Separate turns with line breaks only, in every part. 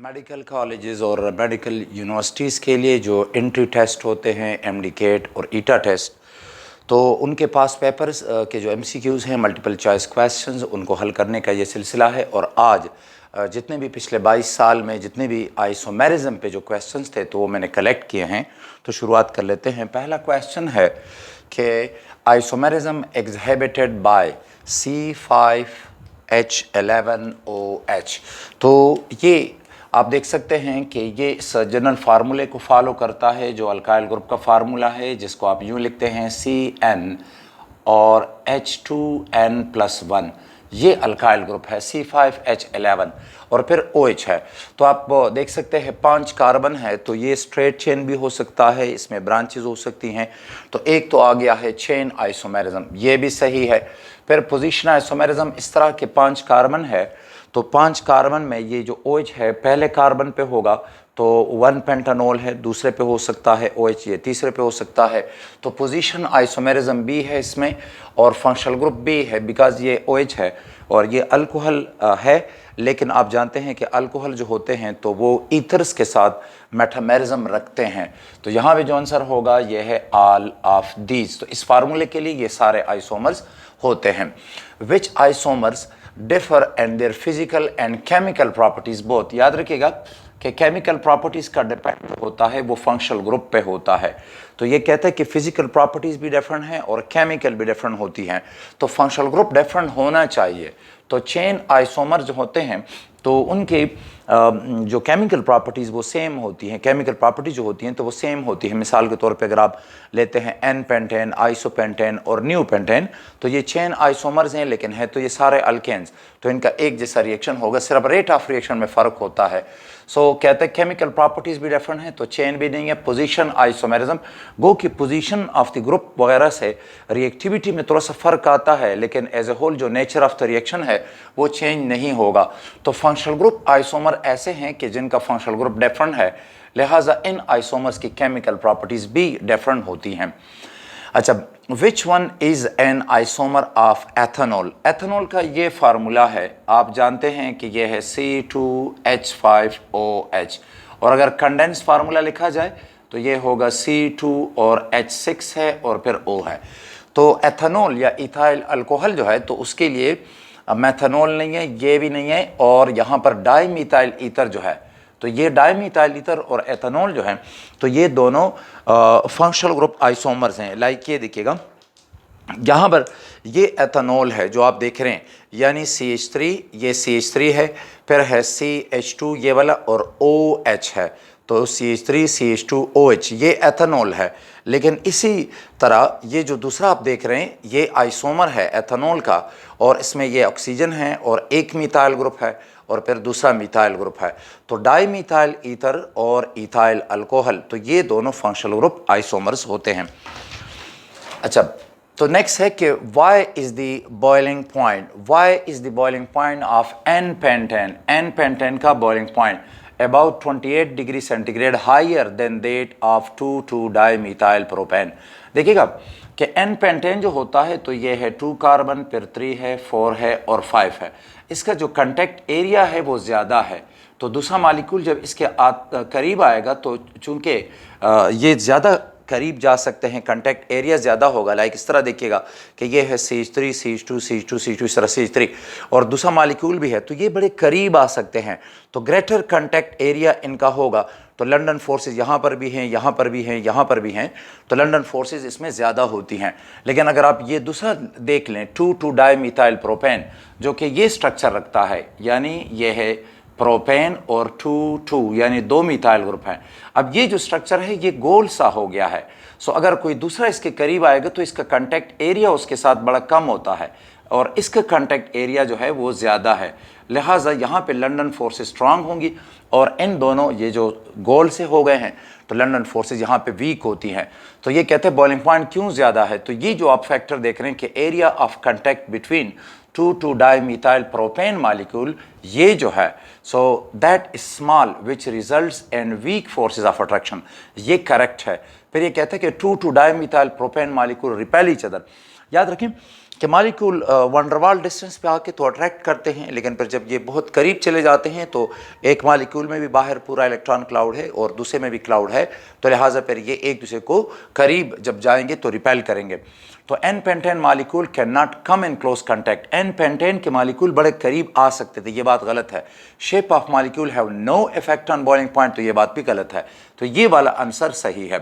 Medical colleges और medical universities के लिए जो एंट्री टेस्ट होते हैं एमडीकेट और ईटा टेस्ट, तो उनके पास पेपर्स के जो एमसीक्यूज़ हैं, मल्टीपल चॉइस क्वेश्चंस, उनको हल करने का ये सिलसिला है। और आज जितने भी पिछले 22 साल में जितने भी आइसोमेरिज्म पे जो क्वेश्चंस थे तो वो मैंने कलेक्ट किए हैं। तो शुरुआत कर लेते हैं। पहला क्वेश्चन है कि आइसोमेरिज्म एग्जिबिटेड बाय C5H11OH। तो ये आप देख सकते हैं कि ये इस जनरल फार्मूले को फॉलो करता है जो अल्काइल ग्रुप का फार्मूला है, जिसको आप यूँ लिखते हैं CN और H2N+1। ये अल्काइल ग्रुप है C5H11 और फिर OH है। तो आप देख सकते हैं 5 कार्बन है, तो ये स्ट्रेट चेन भी हो सकता है, इसमें ब्रांचेस हो सकती हैं। तो एक तो आ गया है चेन आइसोमेरिज्म, ये भी सही है। फिर पोजीशन आइसोमेरिज्म, इस तरह के 5 कार्बन है, तो 5 कार्बन में ये जो OH है पहले कार्बन पे होगा तो 1 पेंटानॉल है, दूसरे पे हो सकता है OH, ये तीसरे पे हो सकता है। तो पोजीशन आइसोमेरिज्म भी है इसमें और फंक्शनल ग्रुप भी है, बिकॉज ये OH है और ये अल्कोहल है। लेकिन आप जानते हैं कि अल्कोहल जो होते हैं तो वो ईथर्स के साथ मेटामेरिज्म रखते हैं। तो यहाँ पे जो आंसर होगा ये है ऑल ऑफ दीज। तो इस फार्मूले के लिए ये सारे आइसोमर्स होते हैं। Which isomers differ and their physical and chemical properties both. याद रखिएगा कि केमिकल प्रॉपर्टीज का डिपेंड होता है वो फंक्शनल ग्रुप पे होता है। तो ये कहता है कि फिजिकल प्रॉपर्टीज भी डिफरेंट हैं और केमिकल भी डिफरेंट होती हैं, तो फंक्शनल ग्रुप डिफरेंट होना चाहिए। तो चेन आइसोमर जो होते हैं तो उनके जो केमिकल प्रॉपर्टीज़ वो सेम होती हैं, केमिकल प्रॉपर्टी जो होती हैं तो वो सेम होती है। मिसाल के तौर पे अगर आप लेते हैं एन पेंटेन, आइसोपेंटेन और न्यू पेंटेन, तो ये चेन आइसोमर्स हैं लेकिन है तो ये सारे अल्केन्स, तो इनका एक जैसा रिएक्शन होगा, सिर्फ रेट ऑफ रिएक्शन में फ़र्क होता है। सो कहते हैं केमिकल प्रॉपर्टीज़ भी डिफरेंट हैं, तो चेन भी नहीं है। पोजीशन आइसोमेरिज्म, गो की पोजीशन ऑफ द ग्रुप वगैरह से रिएक्टिविटी में थोड़ा सा फ़र्क आता है, लेकिन एज ए होल जो नेचर ऑफ द रिएक्शन है वो चेंज नहीं होगा। तो फंक्शनल ग्रुप आइसोमर ऐसे हैं कि जिनका फंक्शनल ग्रुप डिफरेंट है, लिहाजा इन आइसोमर्स की केमिकल प्रॉपर्टीज़ भी डिफरेंट होती हैं। अच्छा, which one is an isomer of ethanol. Ethanol का ये फार्मूला है, आप जानते हैं कि ये है C2H5OH, और अगर कंडेंस फार्मूला लिखा जाए तो ये होगा C2 और H6 है और फिर O है। तो एथेनॉल या इथाइल अल्कोहल जो है तो उसके लिए मेथनॉल नहीं है, ये भी नहीं है, और यहाँ पर डाईमीथाइल ईथर जो है, तो ये डाईमीथाइल ईथर और एथेनॉल जो है तो ये दोनों फंक्शनल ग्रुप आइसोमर्स हैं। लाइक ये देखिएगा, यहाँ पर ये एथेनॉल है जो आप देख रहे हैं, यानी CH3, ये CH3 है, फिर है CH2 ये वाला और OH है, तो CH3 CH2OH ये एथेनॉल है। लेकिन इसी तरह ये जो दूसरा आप देख रहे हैं ये आइसोमर है एथेनॉल का, और इसमें ये ऑक्सीजन है और एक मिथाइल ग्रुप है और फिर दूसरा मिथाइल ग्रुप है। तो डाईमिथाइल ईथर और इथाइल अल्कोहल, तो ये दोनों फंक्शनल ग्रुप आइसोमर्स होते हैं। अच्छा, तो नेक्स्ट है कि why is the boiling point, why is the boiling point of n pentane. N pentane का boiling point about 28 degree centigrade higher than that of two two dimethyl propane. देखिएगा कि एन पेंटेन जो होता है तो ये है 2 कार्बन, फिर 3 है, 4 है और 5 है। इसका जो कंटेक्ट एरिया है वो ज़्यादा है, तो दूसरा मालिक्यूल जब इसके करीब आएगा तो चूँकि ये ज़्यादा करीब जा सकते हैं, कंटेक्ट एरिया ज़्यादा होगा। लाइक इस तरह देखिएगा कि ये है CH3 CH2 CH2 CH2 इस तरह CH3 और दूसरा मालिक्यूल भी है, तो ये बड़े करीब आ सकते हैं, तो ग्रेटर कंटेक्ट एरिया इनका होगा। तो लंदन फोर्सेस यहाँ पर भी हैं, यहाँ पर भी हैं, यहाँ पर भी हैं, तो लंदन फोर्सेस इसमें ज़्यादा होती हैं। लेकिन अगर आप ये दूसरा देख लें 2,2-डाईमिथाइल प्रोपेन, जो कि ये स्ट्रक्चर रखता है, यानी ये है प्रोपेन और 2,2 यानी 2 मिथाइल ग्रुप हैं। अब ये जो स्ट्रक्चर है ये गोल सा हो गया है, सो अगर कोई दूसरा इसके करीब आएगा तो इसका कांटेक्ट एरिया उसके साथ बड़ा कम होता है और इसका कांटेक्ट एरिया जो है वो ज़्यादा है, लिहाजा यहाँ पे लंदन फोर्सेस स्ट्रांग होंगी और इन दोनों ये जो गोल से हो गए हैं तो लंदन फोर्सेस यहाँ पे वीक होती हैं। तो ये कहते हैं बॉइलिंग पॉइंट क्यों ज़्यादा है, तो ये जो आप फैक्टर देख रहे हैं कि area of contact between two two dimethyl propane molecule ये जो है, so that is small which results in weak forces of attraction, ये करेक्ट है। फिर ये कहते हैं कि two two dimethyl propane molecule repel each other. याद रखें कि मालिक्यूल वंडरवाल डिस्टेंस पे आके तो अट्रैक्ट करते हैं, लेकिन फिर जब ये बहुत करीब चले जाते हैं तो एक मालिक्यूल में भी बाहर पूरा इलेक्ट्रॉन क्लाउड है और दूसरे में भी क्लाउड है, तो लिहाजा फिर ये एक दूसरे को करीब जब जाएंगे तो रिपेल करेंगे। तो n pentane molecule can not come in close contact. N pentane के मालिक्यूल बड़े करीब आ सकते थे, ये बात गलत है। Shape of molecule have no effect on boiling point, तो ये बात भी गलत है। तो ये वाला आंसर सही है।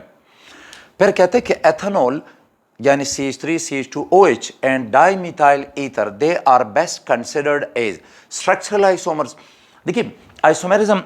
फिर कहते हैं कि एथेनॉल यानी CH3, CH2OH and dimethyl ether they are best considered as structural isomers. देखिए आइसोमेरिज्म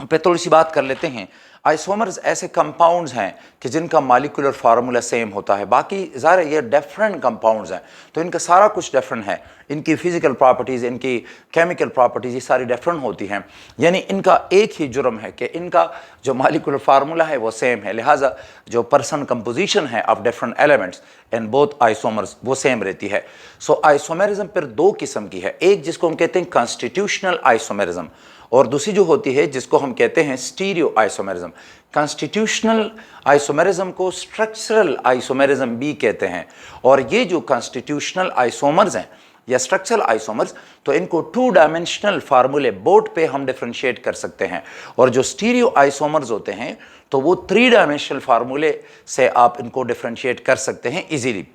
पे थोड़ी सी बात कर लेते हैं। आइसोमर्स ऐसे कंपाउंड्स हैं कि जिनका मॉलिक्यूलर फार्मूला सेम होता है, बाकी ज़ाहिर ये डिफरेंट कंपाउंड्स हैं तो इनका सारा कुछ डिफरेंट है। इनकी फिजिकल प्रॉपर्टीज़, इनकी केमिकल प्रॉपर्टीज़ ये सारी डिफरेंट होती हैं। यानी इनका एक ही जुर्म है कि इनका जो मॉलिक्यूलर फार्मूला है वो सेम है, लिहाजा जो पर्सन कंपोजिशन है of different elements in both isomers वो सेम रहती है। सो आइसोमेरिज्म फिर दो किस्म की है, एक जिसको हम कहते हैं कॉन्स्टिट्यूशनल आइसोमेरिज्म और दूसरी जो होती है जिसको हम कहते हैं स्टीरियो आइसोमेरिज्म। कॉन्स्टिट्यूशनल आइसोमेरिज्म को स्ट्रक्चरल आइसोमेरिज्म भी कहते हैं। और ये जो कॉन्स्टिट्यूशनल आइसोमर्स हैं या स्ट्रक्चरल आइसोमर्स, तो इनको टू डायमेंशनल फार्मूले बोर्ड पे हम डिफ्रेंशिएट कर सकते हैं। और जो स्टीरियो आइसोमर्स होते हैं तो वो थ्री डायमेंशनल फार्मूले से आप इनको डिफ्रेंशिएट कर सकते हैं इजीली।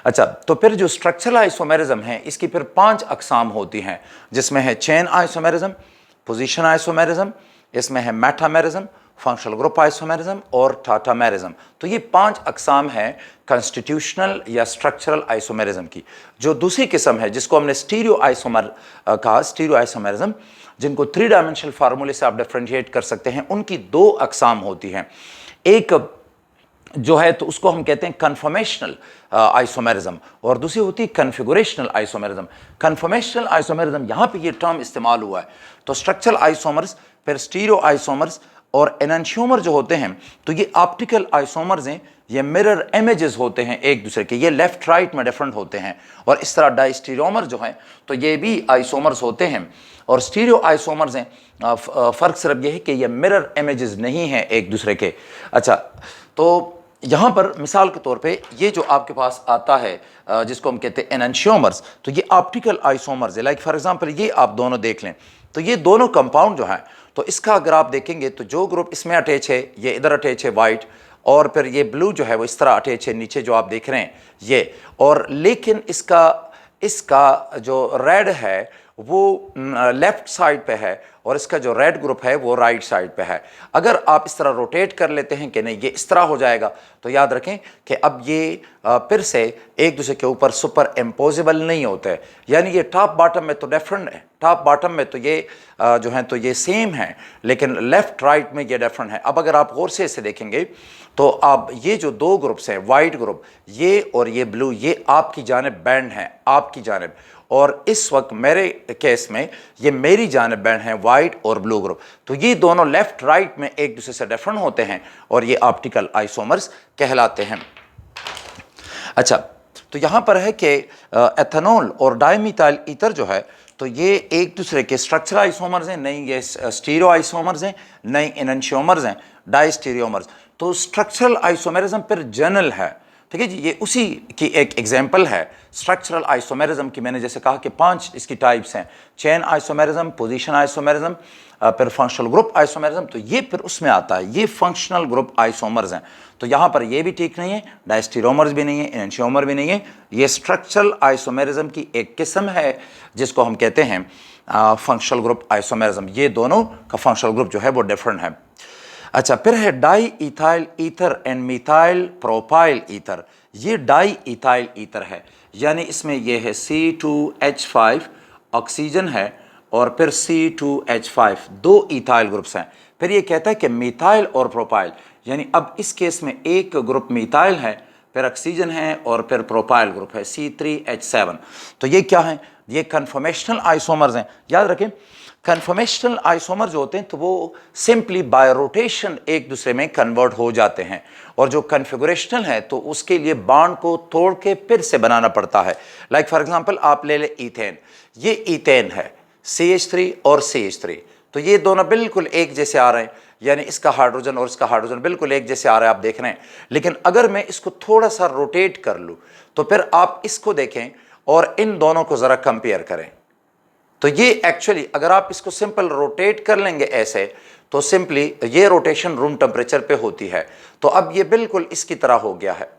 अच्छा, तो फिर जो स्ट्रक्चरल आइसोमेरिज्म है इसकी फिर 5 अकसाम होती हैं, जिसमें है चेन आइसोमेरिज्म, पोजीशन आइसोमेरिज्म, इसमें है मेटामेरिज्म, फंक्शनल ग्रुप आइसोमेरिज्म और टाटामेरिज्म। तो ये 5 अकसाम हैं कॉन्स्टिट्यूशनल या स्ट्रक्चरल आइसोमेरिज्म की। जो दूसरी किस्म है जिसको हमने स्टीरियो आइसोमर कहा, स्टीरियो आइसोमेरिज्म, जिनको 3 डायमेंशनल फार्मूले से आप डिफरेंशिएट कर सकते हैं, उनकी 2 अकसाम होती हैं। एक जो है तो उसको हम कहते हैं कन्फर्मेशनल आइसोमेरिज्म और दूसरी होती है कन्फिगुरेशनल आइसोमेरिज्म। कन्फर्मेशनल आइसोमेरिज्म यहाँ पे ये टर्म इस्तेमाल हुआ है। तो स्ट्रक्चरल आइसोमर्स, फिर स्टीरियो आइसोमर्स और एनंशियोमर जो होते हैं तो ये ऑप्टिकल आइसोमर्स हैं, ये मिरर इमेजेस होते हैं एक दूसरे के, ये लेफ्ट राइट में डिफरेंट होते हैं। और इस तरह डाइस्टीरियोमर जो हैं तो ये भी आइसोमर्स होते हैं और स्टीरियो आइसोमर्स हैं। फ़र्क सिर्फ ये है कि ये मिरर इमेजेस नहीं हैं एक दूसरे के। अच्छा, तो यहाँ पर मिसाल के तौर पे ये जो आपके पास आता है जिसको हम कहते हैं एनंशियोमर्स, तो ये ऑप्टिकल आइसोमर्स है। लाइक फॉर एग्जांपल ये आप दोनों देख लें तो ये दोनों कंपाउंड जो हैं तो इसका अगर आप देखेंगे तो जो ग्रुप इसमें अटैच है ये इधर अटैच है वाइट, और फिर ये ब्लू जो है वो इस तरह अटैच है नीचे जो आप देख रहे हैं ये, और लेकिन इसका जो रेड है वो लेफ्ट साइड पे है और इसका जो रेड ग्रुप है वो राइट साइड पे है। अगर आप इस तरह रोटेट कर लेते हैं कि नहीं ये इस तरह हो जाएगा, तो याद रखें कि अब ये फिर से एक दूसरे के ऊपर सुपर इम्पोजिबल नहीं होते हैं। यानी ये टॉप बॉटम में तो डिफरेंट है, टॉप बॉटम में तो ये जो है तो ये सेम है, लेकिन लेफ्ट राइट में ये डिफरेंट है। अब अगर आप गौर से इसे देखेंगे तो आप ये जो 2 ग्रुप्स हैं, वाइट ग्रुप ये और ये ब्लू, ये आपकी जानिब बैंड है, आपकी जानिब, और इस वक्त मेरे केस में ये मेरी जानिब बैंड है वाइट और ब्लू ग्रुप। तो ये दोनों लेफ्ट राइट में एक दूसरे से डिफरेंट होते हैं और ये ऑप्टिकल आइसोमर्स कहलाते हैं। अच्छा, तो यहाँ पर है कि एथेनॉल और डाईमिथाइल ईथर जो है तो ये एक दूसरे के स्ट्रक्चरल आइसोमर्स हैं, नहीं ये स्टीरियो आइसोमर्स हैं, नहीं एनंशियोमर्स हैं, डाइस्टीरियोमर्स। तो स्ट्रक्चरल आइसोमेरिज्म पर जनरल है, ठीक है जी। ये उसी की एक एग्जांपल है स्ट्रक्चरल आइसोमेरिज्म की। मैंने जैसे कहा कि 5 इसकी टाइप्स हैं, चेन आइसोमेरिज्म, पोजीशन आइसोमेरिज्म, फिर फंक्शनल ग्रुप आइसोमेरिज्म, तो ये फिर उसमें आता है, ये फंक्शनल ग्रुप आइसोमर्स हैं। तो यहाँ पर ये भी ठीक नहीं है, डायस्टीरियोमर्स भी नहीं है, एनंशियोमर भी नहीं है, ये स्ट्रक्चरल आइसोमेरिज्म की एक किस्म है जिसको हम कहते हैं फंक्शनल ग्रुप आइसोमेरिज्म। ये दोनों का फंक्शनल ग्रुप जो है वो डिफरेंट है। अच्छा, फिर है die ethyl ether and methyl propyl ether. ये डाई इथाइल ईथर है, यानी इसमें ये है C2H5 ऑक्सीजन है और फिर C2H5 2 इथाइल ग्रुप्स हैं। फिर ये कहता है कि मिथाइल और प्रोपाइल, यानी अब इस केस में एक ग्रुप मिथाइल है, फिर ऑक्सीजन है और फिर प्रोपाइल ग्रुप है C3H7। तो ये क्या है, ये कन्फर्मेशनल आइसोमर्स हैं। याद रखें कन्फर्मेशनल आइसोमर जो होते हैं तो वो सिंपली बाय रोटेशन एक दूसरे में कन्वर्ट हो जाते हैं, और जो कन्फिगुरेशनल है तो उसके लिए बॉन्ड को तोड़ के फिर से बनाना पड़ता है। लाइक फॉर एग्जांपल आप ले ले ईथेन, ये ईथेन है CH3 और CH3, तो तो ये दोनों बिल्कुल एक जैसे आ रहे हैं, यानी इसका हाइड्रोजन और इसका हाइड्रोजन बिल्कुल एक जैसे आ रहा है, आप देख रहे हैं। लेकिन अगर मैं इसको थोड़ा सा रोटेट कर लूँ तो फिर आप इसको देखें और इन दोनों को ज़रा कंपेयर करें, तो ये एक्चुअली अगर आप इसको सिंपल रोटेट कर लेंगे ऐसे, तो सिंपली ये रोटेशन रूम टेम्परेचर पे होती है, तो अब ये बिल्कुल इसकी तरह हो गया है।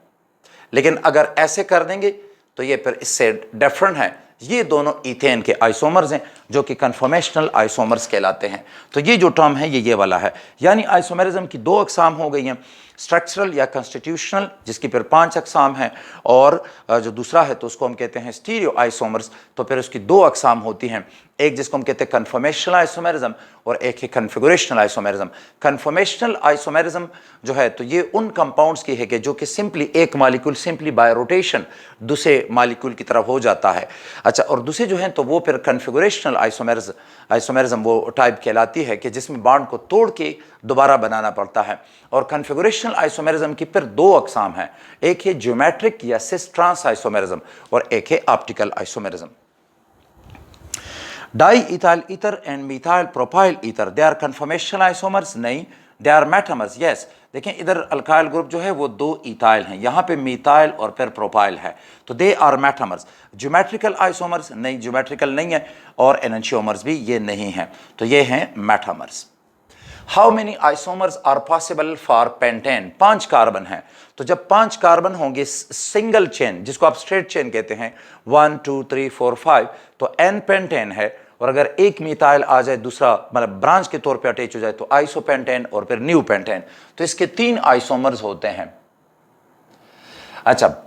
लेकिन अगर ऐसे कर देंगे तो ये फिर इससे डिफरेंट है। ये दोनों इथेन के आइसोमर्स हैं जो कि कन्फॉर्मेशनल आइसोमर्स कहलाते हैं। तो ये जो टर्म है ये वाला है, यानी आइसोमेरिज्म की दो अकसाम हो गई हैं, स्ट्रक्चरल या कॉन्स्टिट्यूशनल जिसकी फिर 5 अकसाम हैं, और जो दूसरा है तो उसको हम कहते हैं स्टीरियो आइसोमर्स, तो फिर उसकी 2 अकसाम होती हैं, एक जिसको हम कहते हैं कन्फॉर्मेशनल आइसोमेरिज्म और एक है कन्फिगुरेशनल आइसोमेरिज्म। कन्फॉर्मेशनल आइसोमेरिज्म जो है तो ये उन कंपाउंड्स की है कि जो कि सिंपली एक मॉलिक्यूल सिंपली बाय रोटेशन दूसरे मॉलिक्यूल की तरफ हो जाता है। अच्छा, और दूसरे जो हैं तो वो फिर कन्फिगुरेशनल आइसोमेरिज्म वो टाइप कहलाती है कि जिसमें बॉन्ड को तोड़ के दोबारा बनाना पड़ता है। और कन्फिगुरेशनल आइसोमेरिज्म की फिर 2 अकसाम हैं, एक है ज्योमेट्रिक या सिस ट्रांस आइसोमेरिज्म और एक है optical isomerism. Di ethyl ether and methyl propyl ether, they are conformational isomers? नहीं, दे आर मेटामर्स। यस, देखें इधर अल्काइल ग्रुप जो है वो 2 इथाइल हैं, यहाँ पे मिथाइल और फिर प्रोपाइल है, तो they are metamers. Geometrical isomers? नहीं, ज्योमेट्रिकल नहीं है, और एनंशियोमर्स भी ये नहीं है, तो ये हैं metamers. How many isomers are possible for pentane? 5 carbon हैं, तो जब 5 कार्बन होंगे सिंगल चेन जिसको आप स्ट्रेट चेन कहते हैं, 1 2 3 4 5, तो एन पेंटेन है। और अगर एक मिथाइल आ जाए, दूसरा मतलब ब्रांच के तौर पे अटैच हो जाए, तो आइसोपेंटेन और फिर न्यू पेंटेन, तो इसके 3 आइसोमर्स होते हैं। अच्छा,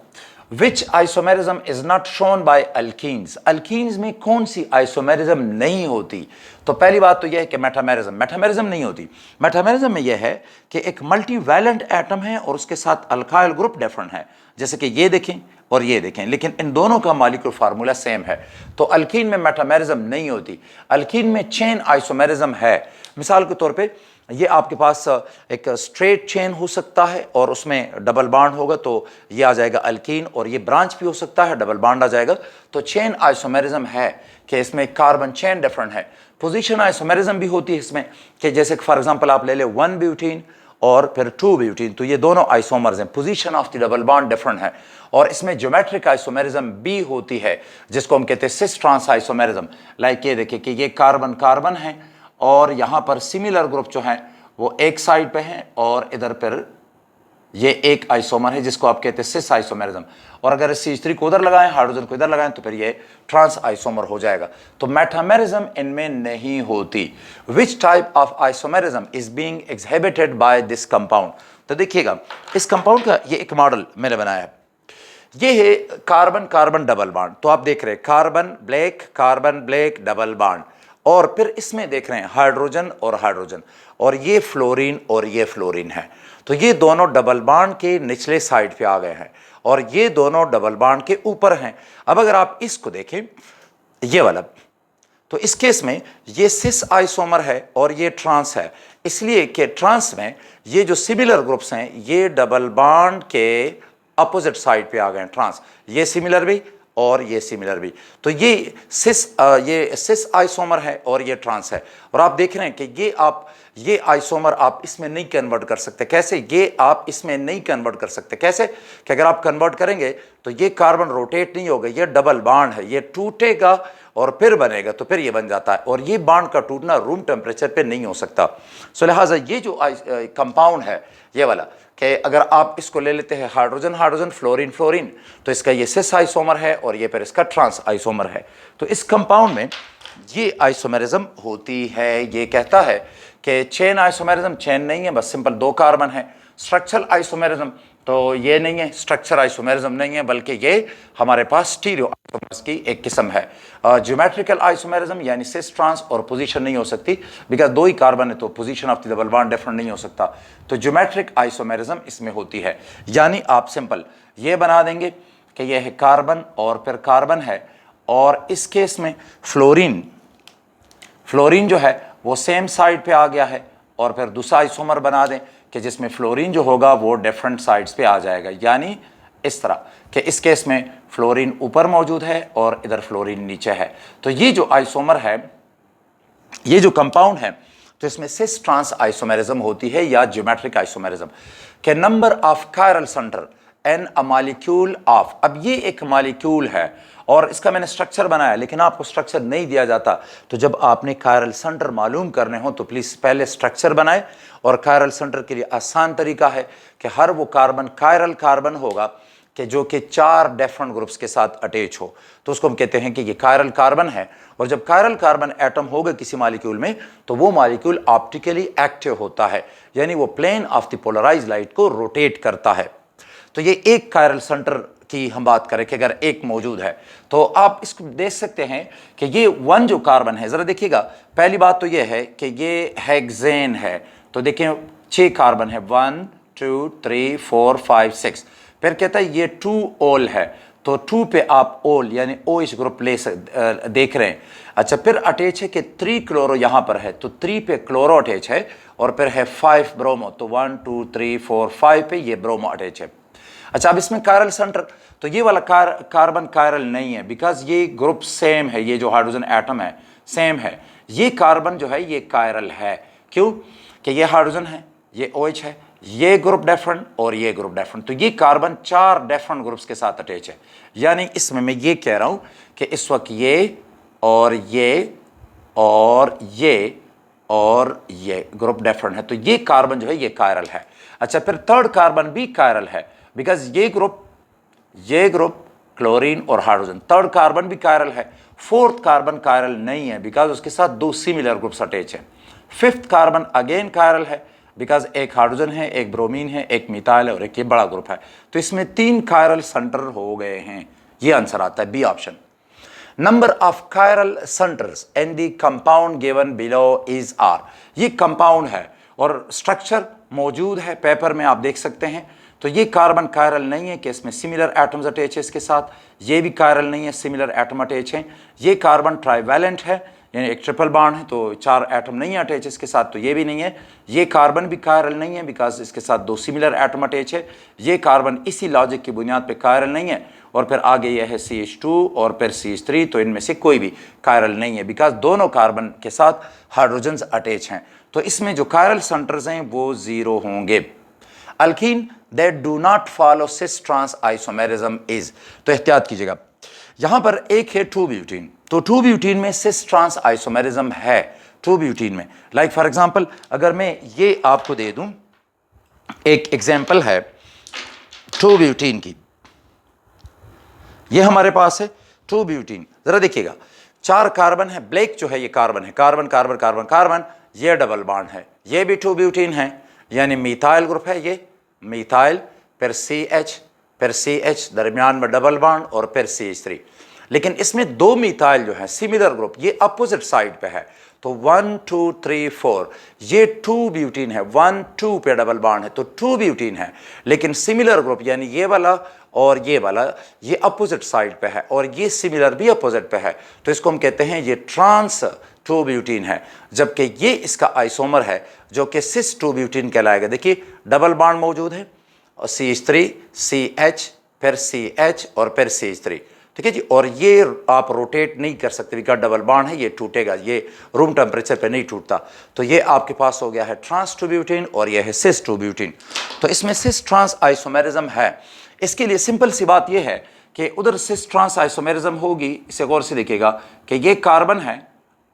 which isomerism is not shown by alkenes? Alkenes में कौन सी आइसोमेरिज्म नहीं होती? तो पहली बात तो यह है कि मेटामेरिज्म नहीं होती। मेटामेरिज्म में यह है कि एक मल्टीवैलेंट एटम है और उसके साथ अल्काइल ग्रुप डिफरेंट है, जैसे कि ये देखें और ये देखें, लेकिन इन दोनों का मॉलिक्यूलर फार्मूला सेम है, तो अल्कीन में मेटामेरिज्म नहीं होती। अल्कीन में चेन आइसोमेरिज्म है। मिसाल के तौर पे ये आपके पास एक स्ट्रेट चेन हो सकता है और उसमें डबल बॉन्ड होगा, तो ये आ जाएगा अल्कीन, और ये ब्रांच भी हो सकता है, डबल बॉन्ड आ जाएगा, तो चेन आइसोमेरिज्म है कि इसमें कार्बन चेन डिफरेंट है। पोजीशन आइसोमेरिज्म भी होती है इसमें, कि जैसे फॉर एग्जांपल आप ले ले 1 ब्यूटीन और फिर 2 ब्यूटीन, तो ये दोनों आइसोमर्स हैं, position of the double bond different है। और इसमें ज्योमेट्रिक आइसोमेरिज्म भी होती है जिसको हम कहते हैं सिस ट्रांस आइसोमेरिज्म। लाइक ये देखिए कि ये कार्बन कार्बन है और यहाँ पर सिमिलर ग्रुप जो हैं वो एक साइड पे हैं, और इधर पर ये एक आइसोमर है जिसको आप कहते हैं सिस आइसोमेरिज्म। और अगर CH3 को उधर लगाएं, हाइड्रोजन को इधर लगाएं, तो फिर ये ट्रांस आइसोमर हो जाएगा। तो मेटामेरिज्म इनमें नहीं होती। Which type of isomerism is being exhibited by this compound? तो देखिएगा, इस कंपाउंड का ये एक मॉडल मैंने बनाया है। ये है कार्बन कार्बन डबल बॉन्ड, तो आप देख रहे हैं कार्बन ब्लैक डबल बॉन्ड, और फिर इसमें देख रहे हैं हाइड्रोजन और हाइड्रोजन, और ये फ्लोरीन और ये फ्लोरीन है। तो ये दोनों डबल बॉन्ड के निचले साइड पे आ गए हैं और ये दोनों डबल बॉन्ड के ऊपर हैं। अब अगर आप इसको देखें, ये वाला, तो इस केस में ये सिस आइसोमर है और ये ट्रांस है, इसलिए कि ट्रांस में ये जो सिमिलर ग्रुप्स हैं ये डबल बॉन्ड के अपोजिट साइड पे आ गए हैं, ट्रांस, ये सिमिलर भी और ये सिमिलर भी, तो ये सिस आइसोमर है और ये ट्रांस है। और आप देख रहे हैं कि ये आइसोमर आप इसमें नहीं कन्वर्ट कर सकते। कैसे? ये आप इसमें नहीं कन्वर्ट कर सकते। कैसे? कि अगर आप कन्वर्ट करेंगे तो ये कार्बन रोटेट नहीं होगा, ये डबल बॉन्ड है, ये टूटेगा और फिर बनेगा, तो फिर ये बन जाता है, और ये बॉन्ड का टूटना रूम टेम्परेचर पे नहीं हो सकता। सो लिहाजा ये जो कंपाउंड है ये वाला, कि अगर आप इसको ले लेते हैं हाइड्रोजन फ्लोरीन, तो इसका ये सिस आइसोमर है और ये फिर इसका ट्रांस आइसोमर है। तो इस कंपाउंड में ये आइसोमेरिज्म होती है। ये कहता है कि चेन आइसोमेरिज्म, चेन नहीं है, बस सिंपल 2 कार्बन है। स्ट्रक्चरल आइसोमेरिज्म तो ये नहीं है, स्ट्रक्चर आइसोमेरिज्म नहीं है, बल्कि ये हमारे पास स्टीरियो आइसोमर्स की एक किस्म है। ज्योमेट्रिकल आइसोमेरिज्म यानी सिस ट्रांस, और पोजीशन नहीं हो सकती, बिकॉज 2 ही कार्बन है तो position of the double bond different नहीं हो सकता। तो ज्योमेट्रिक आइसोमेरिज्म इसमें होती है, यानी आप सिंपल ये बना देंगे कि यह है कार्बन और फिर कार्बन है, और इस केस में फ्लोरीन जो है वो सेम साइड पे आ गया है, और फिर दूसरा आइसोमर बना दें कि जिसमें फ्लोरीन जो होगा वो डिफरेंट साइड्स पे आ जाएगा, यानी इस तरह कि इस केस में फ्लोरीन ऊपर मौजूद है और इधर फ्लोरीन नीचे है। तो ये जो आइसोमर है ये जो कंपाउंड है तो इसमें सिस ट्रांस आइसोमेरिज्म होती है या ज्योमेट्रिक आइसोमेरिज्म के number of chiral center in a molecule of. अब ये एक मॉलिक्यूल है और इसका मैंने स्ट्रक्चर बनाया, लेकिन आपको स्ट्रक्चर नहीं दिया जाता। तो जब आपने कायरल सेंटर मालूम करने हो तो प्लीज़ पहले स्ट्रक्चर बनाए। और कायरल सेंटर के लिए आसान तरीका है कि हर वो कार्बन कायरल कार्बन होगा कि जो कि 4 डिफरेंट ग्रुप्स के साथ अटैच हो, तो उसको हम कहते हैं कि ये कायरल कार्बन है। और जब कायरल कार्बन एटम होगा किसी मॉलिक्यूल में तो वो मॉलिक्यूल ऑप्टिकली एक्टिव होता है, यानी वो plane of the polarized light को रोटेट करता है। तो ये एक कायरल सेंटर की हम बात करें कि अगर एक मौजूद है तो आप इसको देख सकते हैं कि ये 1 जो कार्बन है, ज़रा देखिएगा, पहली बात तो ये है कि ये हेक्सेन है। तो देखें 6 कार्बन है, 1 2 3 4 5 6। फिर कहता है ये 2 ओल है, तो 2 पे आप ओल यानी OH ग्रुप देख रहे हैं। अच्छा, फिर अटैच है कि 3 क्लोरो यहाँ पर है, तो 3 पे क्लोरो अटैच है। और फिर है 5 ब्रोमो, तो 1 2 3 4 5 पे ये ब्रोमो अटैच है। अच्छा, अब इसमें कायरल सेंटर, तो ये वाला कार्बन कायरल नहीं है, बिकॉज ये ग्रुप सेम है, ये जो हाइड्रोजन एटम है सेम है। ये कार्बन जो है ये कायरल है, क्यों कि ये हाइड्रोजन है, ये OH है, ये ग्रुप डिफरेंट और ये ग्रुप डिफरेंट। तो ये कार्बन 4 डिफरेंट ग्रुप्स के साथ अटैच है। यानी इसमें मैं ये कह रहा हूं कि इस वक्त ये और ये और ये और ये ग्रुप डिफरेंट है, तो ये कार्बन जो है ये कायरल है। अच्छा, फिर 3rd कार्बन भी कायरल है, बिकॉज ये ग्रुप क्लोरीन और हाइड्रोजन, 3rd कार्बन भी कायरल है। 4th कार्बन कायरल नहीं है, बिकॉज उसके साथ 2 सिमिलर ग्रुप्स अटैच हैं। 5th कार्बन अगेन कायरल है, बिकॉज एक हाइड्रोजन है, एक ब्रोमीन है, एक मिथाइल है और एक ये बड़ा ग्रुप है। तो इसमें 3 कायरल सेंटर हो गए हैं। ये आंसर आता है B option. Number of chiral centers in the compound given below is R. ये कंपाउंड है और स्ट्रक्चर मौजूद है, पेपर में आप देख सकते हैं। तो ये कार्बन कायरल नहीं है कि इसमें सिमिलर एटम्स अटैच है इसके साथ, ये भी कायरल नहीं है, सिमिलर एटम अटैच हैं। ये कार्बन ट्राइवैलेंट है, यानी एक ट्रिपल बॉन्ड है, तो 4 एटम नहीं है अटैच इसके साथ, तो ये भी नहीं है। ये कार्बन भी कायरल नहीं है, बिकॉज इसके साथ 2 सिमिलर एटम अटैच है। ये कार्बन इसी लॉजिक की बुनियाद पे कायरल नहीं है। और फिर आगे यह है CH2 और फिर CH3, तो इनमें से कोई भी कायरल नहीं है, बिकॉज दोनों कार्बन के साथ हाइड्रोजन्स अटैच हैं। तो इसमें जो कायरल सेंटर्स हैं वो 0 होंगे। Alkene that do not follow cis trans isomerism is, तो एहतियात कीजिएगा, यहां पर एक है 2 ब्यूटीन, तो 2 ब्यूटीन में सिस ट्रांस आइसोमेरिज्म है 2 ब्यूटीन में। लाइक फॉर एग्जांपल अगर मैं ये आपको दे दूं, एक एग्जांपल है 2 ब्यूटीन की, ये हमारे पास है 2 ब्यूटीन। जरा देखिएगा, 4 कार्बन है, ब्लैक जो है ये कार्बन है, कार्बन कार्बन कार्बन कार्बन, ये डबल बॉन्ड है, ये भी 2 ब्यूटीन है, यानी मिथाइल ग्रुप है, ये मिथाइल, फिर CH दरमियान में डबल बॉन्ड और फिर CH3। लेकिन इसमें 2 मिथाइल जो है सिमिलर ग्रुप, ये अपोजिट साइड पे है, तो 1 2 3 4 ये 2 ब्यूटीन है, 1 2 पे डबल बॉन्ड है, तो 2 ब्यूटीन है। लेकिन सिमिलर ग्रुप यानी ये वाला और ये वाला ये अपोजिट साइड पे है और ये सिमिलर भी अपोजिट पे है, तो इसको हम कहते हैं ये ट्रांस 2 ब्यूटीन है। जबकि ये इसका आइसोमर है जो कि सिस 2 ब्यूटीन कहलाएगा। देखिए डबल बॉन्ड मौजूद है और CH3 CH फिर CH और फिर CH3, ठीक है जी। और ये आप रोटेट नहीं कर सकते, बिकॉज डबल बॉन्ड है, ये टूटेगा, ये रूम टेम्परेचर पे नहीं टूटता। तो ये आपके पास हो गया है ट्रांस 2 ब्यूटीन और ये है सिस 2 ब्यूटीन। तो इसमें सिस ट्रांस आइसोमेरिज्म है। इसके लिए सिंपल सी बात यह है कि उधर सिस ट्रांस आइसोमेरिज्म होगी, इसे गौर से देखिएगा कि ये कार्बन है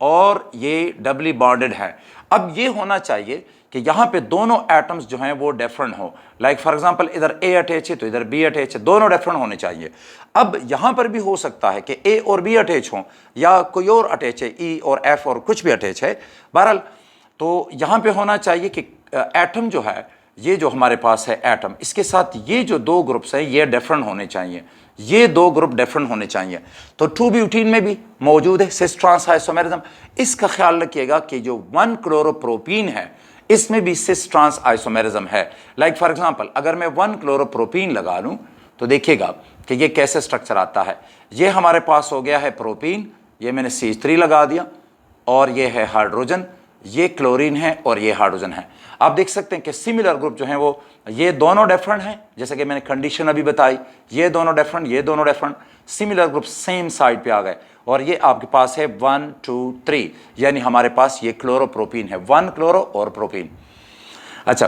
और ये डबली बॉन्डेड है। अब ये होना चाहिए कि यहाँ पे दोनों एटम्स जो हैं वो डिफरेंट हो। लाइक फॉर एग्जांपल इधर A अटैच है तो इधर B अटैच है, दोनों डिफरेंट होने चाहिए। अब यहाँ पर भी हो सकता है कि A और B अटैच हों या कोई और अटैच है, E और F और कुछ भी अटैच है। बहरहाल तो यहाँ पे होना चाहिए कि एटम जो है, ये जो हमारे पास है एटम, इसके साथ ये जो 2 ग्रुप्स हैं ये डिफरेंट होने चाहिए, ये 2 ग्रुप डिफरेंट होने चाहिए। तो 2 ब्यूटीन में भी मौजूद है सिस ट्रांस आइसोमेरिज्म। इसका ख्याल रखिएगा कि जो 1 क्लोरोप्रोपीन है इसमें भी सिस ट्रांस आइसोमेरिज्म है। लाइक फॉर एग्जांपल अगर मैं 1 क्लोरोप्रोपीन लगा लूं तो देखिएगा कि ये कैसे स्ट्रक्चर आता है। ये हमारे पास हो गया है प्रोपीन, ये मैंने CH3 लगा दिया और ये है हाइड्रोजन, ये क्लोरीन है और ये हाइड्रोजन है। आप देख सकते हैं कि सिमिलर ग्रुप जो हैं वो ये दोनों डिफरेंट हैं, जैसे कि मैंने कंडीशन अभी बताई, ये दोनों डिफरेंट, ये दोनों different, similar group same side पे आ गए और ये आपके पास है 1 2 3, यानी हमारे पास ये क्लोरोप्रोपीन है, 1 क्लोरो और प्रोपीन। अच्छा,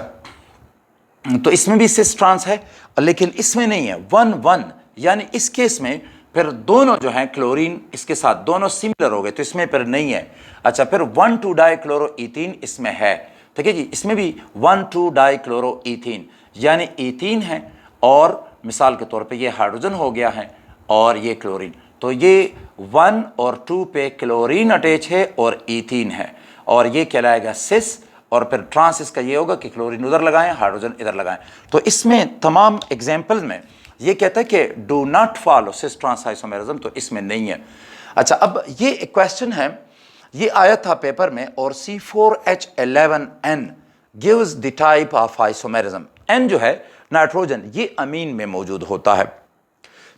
तो इसमें भी सिस ट्रांस है लेकिन इसमें नहीं है, 1 1, यानी इस केस में फिर दोनों जो हैं क्लोरीन इसके साथ दोनों सिमिलर हो गए, तो इसमें फिर नहीं है। अच्छा, फिर 1 2 डाइक्लोरोईथीन इसमें है, ठीक है जी, इसमें भी 1 2 डाइक्लोरोईथीन, यानी ईथीन है और मिसाल के तौर पे ये हाइड्रोजन हो गया है और ये क्लोरीन, तो ये 1 और 2 पे क्लोरीन अटैच है और ईथीन है और ये कहलाएगा सिस, और फिर ट्रांस इसका ये होगा कि क्लोरीन उधर लगाएं, हाइड्रोजन इधर लगाएं। तो इसमें तमाम एग्जाम्पल में ये कहता है कि do not follow cis trans isomerism, तो इसमें नहीं है। अच्छा, अब ये एक क्वेश्चन है, ये आया था पेपर में, और C4H11N gives the type of isomerism. N जो है नाइट्रोजन, ये अमीन में मौजूद होता है,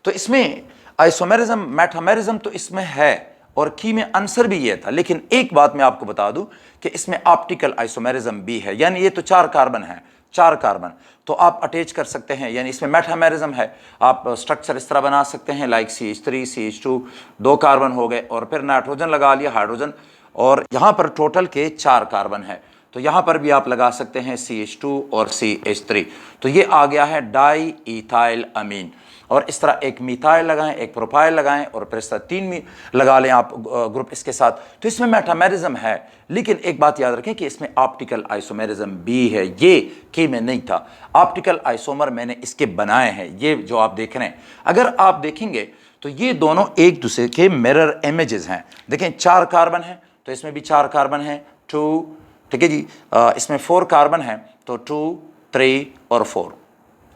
तो इसमें आइसोमेरिज्म मेटामेरिज्म तो इसमें है और की में आंसर भी ये था। लेकिन एक बात मैं आपको बता दूं कि इसमें ऑप्टिकल आइसोमेरिज्म भी है, यानी ये तो 4 कार्बन है, 4 कार्बन तो आप अटैच कर सकते हैं, यानी इसमें मेटामेरिज्म है। आप स्ट्रक्चर इस तरह बना सकते हैं लाइक CH3 CH2, 2 कार्बन हो गए और फिर नाइट्रोजन लगा लिया, हाइड्रोजन, और यहाँ पर टोटल के 4 कार्बन है, तो यहाँ पर भी आप लगा सकते हैं CH2 और CH3, तो ये आ गया है डाई इथाइल अमीन। और इस तरह एक मिथाइल लगाएं, एक प्रोपाइल लगाएं और फिर इस तरह 3 लगा लें आप ग्रुप इसके साथ, तो इसमें मेटामेरिज्म है। लेकिन एक बात याद रखें कि इसमें ऑप्टिकल आइसोमेरिज्म भी है, ये के में नहीं था। ऑप्टिकल आइसोमर मैंने इसके बनाए हैं, ये जो आप देख रहे हैं, अगर आप देखेंगे तो ये दोनों एक दूसरे के मिरर इमेजेस हैं। देखें 4 कार्बन है तो इसमें भी 4 कार्बन है, 2, ठीक है जी, इसमें 4 कार्बन है तो 2 3 और 4,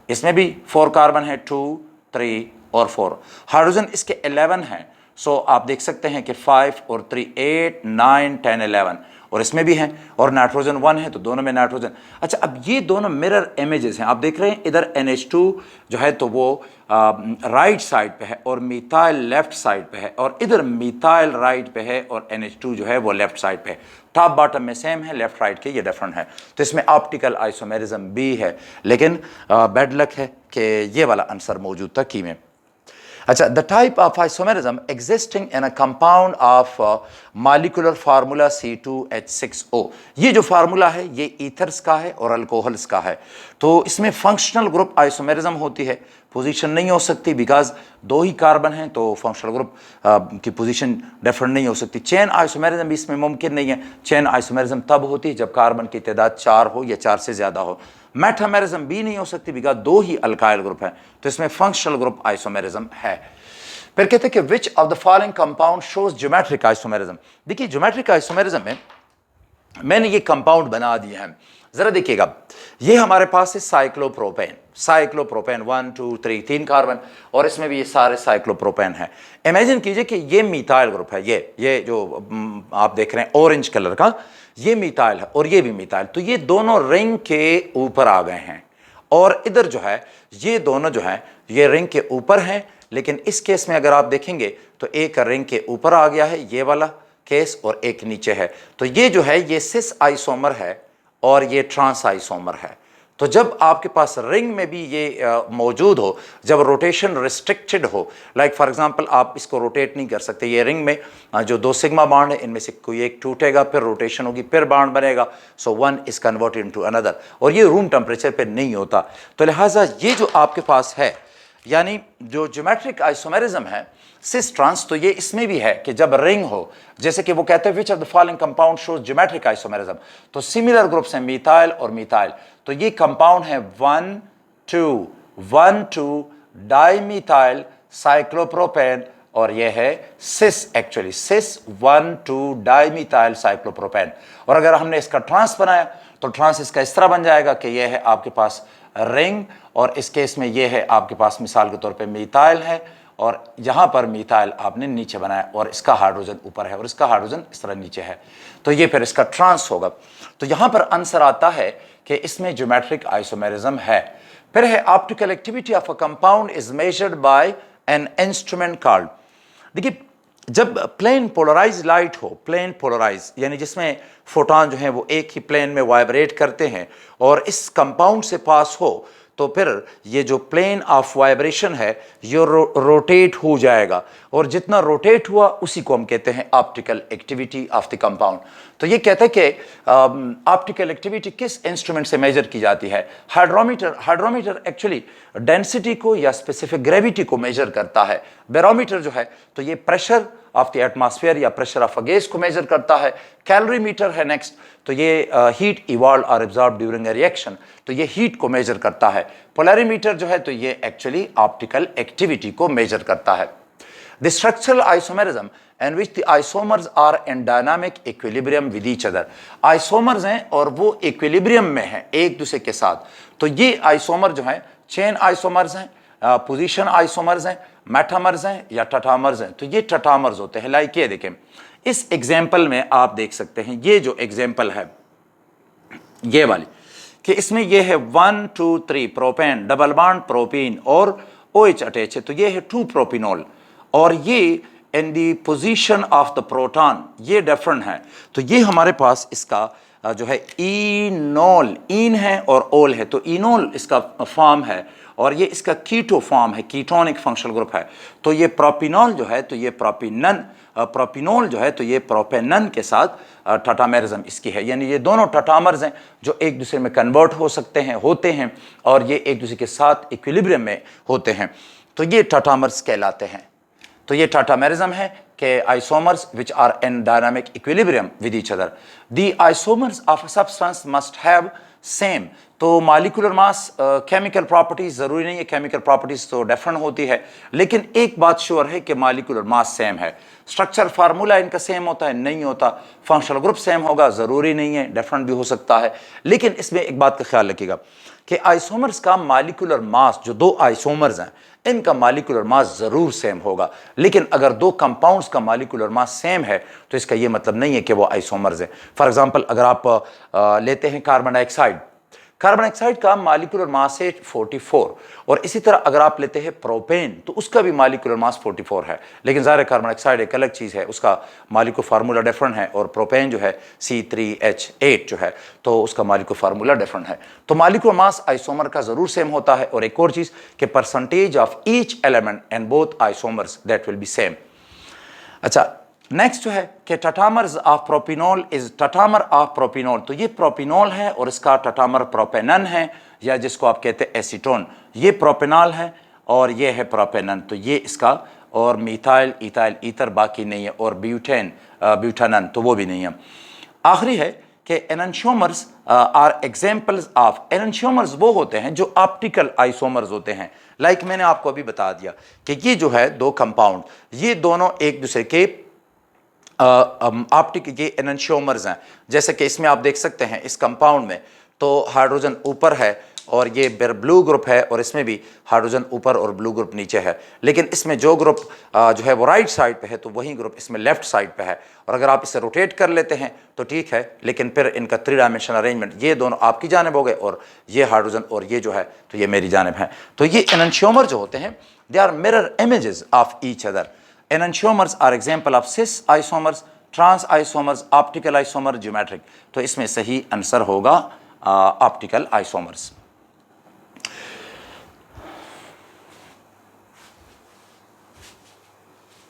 इसमें भी 4 कार्बन है, 2 3 और 4, हाइड्रोजन इसके 11 हैं, सो आप देख सकते हैं कि 5 और 3 8 9 10 11, और इसमें भी हैं, और नाइट्रोजन 1 है तो दोनों में नाइट्रोजन। अच्छा, अब ये दोनों मिरर इमेजेस हैं, आप देख रहे हैं इधर NH2 जो है तो वो राइट साइड पे है और मिथाइल लेफ्ट साइड पे है, और इधर मिथाइल राइट पे है और NH2 जो है वो लेफ्ट साइड पे है। टॉप बॉटम में सेम है, लेफ्ट राइट के ये डिफरेंट है, तो इसमें ऑप्टिकल आइसोमेरिज्म भी है। लेकिन बैड लक है कि ये वाला आंसर मौजूद था की में। अच्छा, the type of isomerism existing in a compound of molecular formula C2H6O, ये जो फार्मूला है ये ईथर्स का है और अल्कोहल्स का है, तो इसमें फंक्शनल ग्रुप आइसोमेरिज्म होती है, पोजीशन नहीं हो सकती, बिकॉज 2 ही कार्बन हैं तो फंक्शनल ग्रुप की पोजीशन डिफरेंट नहीं हो सकती। चेन आइसोमेरिज्म भी इसमें मुमकिन नहीं है, चेन आइसोमेरिज्म तब होती है जब कार्बन की तादाद 4 हो या 4 से ज़्यादा हो। मेटामेरिज्म भी नहीं हो सकती बिकॉज 2 ही अल्काइल ग्रुप हैं, तो इसमें फंक्शनल ग्रुप आइसोमेरिज्म है। फिर कहते हैं कि which of the following compound shows geometric isomerism. देखिए ज्योमेट्रिक आइसोमेरिज्म में मैंने ये कंपाउंड बना दिए हैं, जरा देखिएगा, ये हमारे पास है साइक्लोप्रोपेन, साइक्लोप्रोपेन 1 2 3 3 कार्बन, और इसमें भी ये सारे साइक्लोप्रोपेन हैं। इमेजिन कीजिए कि ये मिथाइल ग्रुप है, ये जो आप देख रहे हैं ऑरेंज कलर का, ये मिथाइल है और ये भी मिथाइल, तो ये दोनों रिंग के ऊपर आ गए हैं, और इधर जो है ये दोनों जो है ये रिंग के ऊपर हैं। लेकिन इस केस में अगर आप देखेंगे तो एक रिंग के ऊपर आ गया है ये वाला केस और एक नीचे है, तो ये जो है ये सिस आइसोमर है और ये ट्रांस आइसोमर है। तो जब आपके पास रिंग में भी ये मौजूद हो, जब रोटेशन रिस्ट्रिक्टेड हो, लाइक फॉर एग्जांपल आप इसको रोटेट नहीं कर सकते, ये रिंग में जो 2 सिग्मा बॉन्ड है इनमें से कोई एक टूटेगा, फिर रोटेशन होगी, फिर बॉन्ड बनेगा, so one is converted into another, और ये रूम टेम्परेचर पे नहीं होता। तो लिहाजा ये जो आपके पास है यानी जो ज्योमेट्रिक आइसोमेरिज्म है सिस ट्रांस, तो ये इसमें भी है कि जब रिंग हो, जैसे कि वो कहते हैं which of the following compound shows geometric isomerism, तो सिमिलर ग्रुप्स हैं मिथाइल और मिथाइल, तो ये कंपाउंड है 1 2 डाइमिथाइल साइक्लोप्रोपेन, और ये है सिस, एक्चुअली सिस 1 2 डाइमिथाइल साइक्लोप्रोपेन। और अगर हमने इसका ट्रांस बनाया तो ट्रांस इसका इस तरह बन जाएगा कि यह है आपके पास रिंग, और इस केस में ये है आपके पास मिसाल के तौर पे मिथाइल है, और यहाँ पर मिथाइल आपने नीचे बनाया और इसका हाइड्रोजन ऊपर है और इसका हाइड्रोजन इस तरह नीचे है, तो ये फिर इसका ट्रांस होगा। तो यहाँ पर आंसर आता है कि इसमें ज्योमेट्रिक आइसोमेरिज्म है। फिर है optical activity of a compound is measured by an instrument called. देखिए जब प्लेन पोलराइज लाइट हो, प्लेन पोलराइज यानी जिसमें फोटॉन जो हैं वो एक ही प्लेन में वाइब्रेट करते हैं और इस कंपाउंड से पास हो, तो फिर ये जो प्लेन ऑफ वाइब्रेशन है ये रोटेट हो जाएगा, और जितना रोटेट हुआ उसी को हम कहते हैं optical activity of the compound. तो ये कहते हैं कि ऑप्टिकल एक्टिविटी किस इंस्ट्रूमेंट से मेजर की जाती है? हाइड्रोमीटर एक्चुअली डेंसिटी को या स्पेसिफिक ग्रेविटी को मेजर करता है। बैरोमीटर जो है तो ये प्रेशर ऑफ द एटमॉस्फेयर या प्रेशर ऑफ अ गैस को मेजर करता है। कैलोरीमीटर है नेक्स्ट, तो ये हीट इवॉल्व और एब्जॉर्ब ड्यूरिंग अ रिएक्शन, तो ये हीट को मेजर करता है। पोलैरिमीटर जो है तो ये एक्चुअली ऑप्टिकल एक्टिविटी को मेजर करता है। The structural isomerism in which the isomers are in dynamic equilibrium with each other। Isomers हैं और वो इक्विलिब्रियम में हैं एक दूसरे के साथ। तो ये आइसोमर जो हैं चेन आइसोमर्स हैं, पोजीशन आइसोमर्स हैं, मेटामर्स हैं या टटामर्स हैं। तो ये टटामर्स होते हैं। लाइक ये देखें, इस एग्जाम्पल में आप देख सकते हैं, ये जो एग्जाम्पल है ये वाली, कि इसमें ये है 1 2 3 प्रोपेन, डबल बॉन्ड प्रोपीन और OH अटैच है, तो ये है 2 प्रोपिनोल, और ये इन दी पोजीशन ऑफ द प्रोटॉन ये डिफरेंट है। तो ये हमारे पास इसका जो है इनोल, इन है और ओल है, तो इनोल इसका फॉर्म है और ये इसका कीटो फॉर्म है, कीटोनिक फंक्शनल ग्रुप है। तो ये प्रोपिनोल जो है तो ये प्रोपिनोल जो है तो ये प्रोपेनन के साथ टटामेरिज्म इसकी है, यानी ये दोनों टटामर्स हैं जो एक दूसरे में कन्वर्ट हो सकते हैं, होते हैं, और ये एक दूसरे के साथ इक्विलिब्रियम में होते हैं, तो ये टटामर्स कहलाते हैं। तो ये टटामेरिज्म है कि isomers which are in dynamic equilibrium with each other. The isomers of a substance must have same, तो मॉलिक्यूलर मास, केमिकल प्रॉपर्टीज ज़रूरी नहीं है, केमिकल प्रॉपर्टीज तो डिफरेंट होती है, लेकिन एक बात श्योर है कि मॉलिक्यूलर मास सेम है। स्ट्रक्चर फार्मूला इनका सेम होता है? नहीं होता। फंक्शनल ग्रुप सेम होगा? ज़रूरी नहीं है, डिफरेंट भी हो सकता है। लेकिन इसमें एक बात का ख्याल रखिएगा कि आइसोमर्स का मॉलिक्यूलर मास, जो दो आइसोमर्स हैं इनका मॉलिक्यूलर मास ज़रूर सेम होगा, लेकिन अगर दो कंपाउंड्स का मॉलिक्यूलर मास सेम है तो इसका ये मतलब नहीं है कि वो आइसोमर्स हैं। फॉर एग्जांपल अगर आप लेते हैं कार्बन डाइऑक्साइड, कार्बन डाइऑक्साइड का मॉलिक्यूलर मास है 44, और इसी तरह अगर आप लेते हैं प्रोपेन तो उसका भी मॉलिक्यूलर मास 44 है, लेकिन ज़ाहिर है कार्बन डाइऑक्साइड एक अलग चीज़ है, उसका मॉलिक्यूलर फार्मूला डिफरेंट है, और प्रोपेन जो है C3H8 जो है तो उसका मॉलिक्यूलर फार्मूला डिफरेंट है। तो मॉलिक्यूलर मास आइसोमर का ज़रूर सेम होता है, और एक और चीज़ कि percentage of each element in both isomers that will be same. अच्छा, नेक्स्ट जो है कि टटामर्स ऑफ प्रोपिनोल इज टटामर ऑफ प्रोपिनोल, तो ये प्रोपिनोल है और इसका टटामर प्रोपेनन है, या जिसको आप कहते हैं एसीटोन। ये प्रोपेनॉल है और ये है प्रोपेनन, तो ये इसका, और मिथाइल, इथाइल, ईथर बाकी नहीं है, और ब्यूटेन, ब्यूटानन तो वो भी नहीं है। आखिरी है कि एनंशियोमर्स आर एग्जाम्पल्स ऑफ, एनंशियोमर्स वो होते हैं जो ऑप्टिकल आइसोमर्स होते हैं। लाइक मैंने आपको अभी बता दिया कि ये जो है दो कंपाउंड, ये दोनों एक दूसरे के ऑप्टिक ये एनंशियोमर्स हैं। जैसे कि इसमें आप देख सकते हैं इस कंपाउंड में तो हाइड्रोजन ऊपर है और ये ब्लू ग्रुप है, और इसमें भी हाइड्रोजन ऊपर और ब्लू ग्रुप नीचे है, लेकिन इसमें जो ग्रुप जो है वो राइट साइड पे है तो वही ग्रुप इसमें लेफ्ट साइड पे है। और अगर आप इसे रोटेट कर लेते हैं तो ठीक है, लेकिन फिर इनका 3 डायमेंशनल अरेंजमेंट, ये दोनों आपकी जानिब हो गए और ये हाइड्रोजन और ये जो है तो ये मेरी जानिब है। तो ये एनंशियोमर जो होते हैं they are mirror images of each other. Enantiomers are example of cis isomers, trans isomers, optical isomer, geometric। तो इसमें सही आंसर होगा ऑप्टिकल आइसोमर्स।